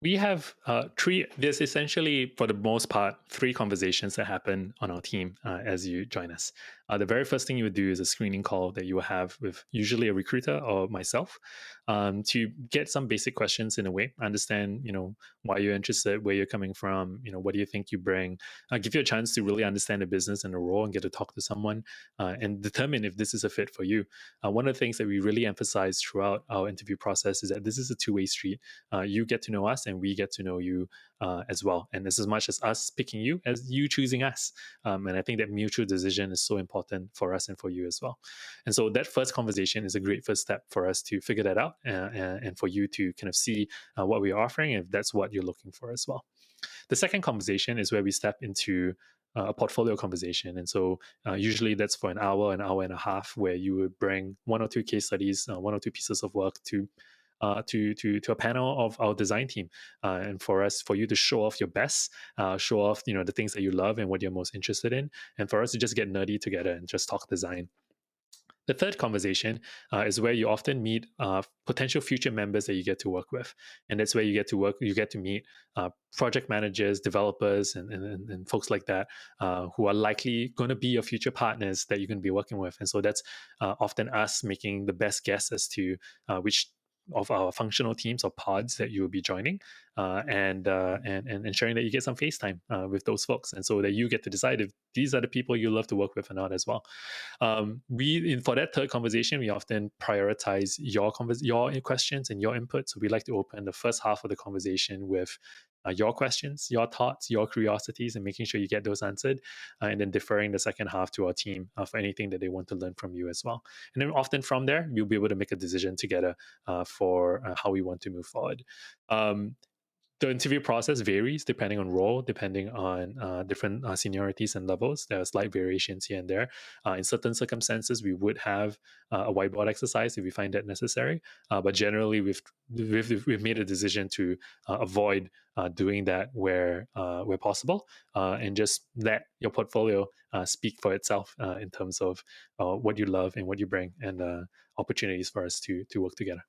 We have there's essentially, for the most part, three conversations that happen on our team as you join us. The very first thing you would do is a screening call that you will have with usually a recruiter or myself to get some basic questions in a way, understand, why you're interested, where you're coming from, what do you think you bring, give you a chance to really understand the business and the role and get to talk to someone and determine if this is a fit for you. One of the things that we really emphasize throughout our interview process is that this is a two-way street. You get to know us and we get to know you as well. And it's as much as us picking you as you choosing us. And I think that mutual decision is so important for us and for you as well. And so that first conversation is a great first step for us to figure that out and for you to kind of see what we're offering, if that's what you're looking for as well. The second conversation is where we step into a portfolio conversation. And so usually that's for an hour and a half, where you would bring one or two case studies, one or two pieces of work to a panel of our design team, and for you to show off your best, show off the things that you love and what you're most interested in, and for us to just get nerdy together and just talk design. The third conversation is where you often meet potential future members that you get to work with, and that's where you get to meet project managers, developers, and folks like that who are likely going to be your future partners that you're going to be working with. And so that's often us making the best guess as to which of our functional teams or pods that you will be joining, and ensuring that you get some face time with those folks, and so that you get to decide if these are the people you love to work with or not as well. For that third conversation, we often prioritize your questions and your input. So we like to open the first half of the conversation with your questions, your thoughts, your curiosities, and making sure you get those answered, and then deferring the second half to our team for anything that they want to learn from you as well. And then often from there, we'll be able to make a decision together for how we want to move forward. The interview process varies depending on role, depending on different seniorities and levels. There are slight variations here and there. In certain circumstances, we would have a whiteboard exercise if we find that necessary. But generally, we've made a decision to avoid doing that where possible, and just let your portfolio speak for itself in terms of what you love and what you bring, and opportunities for us to work together.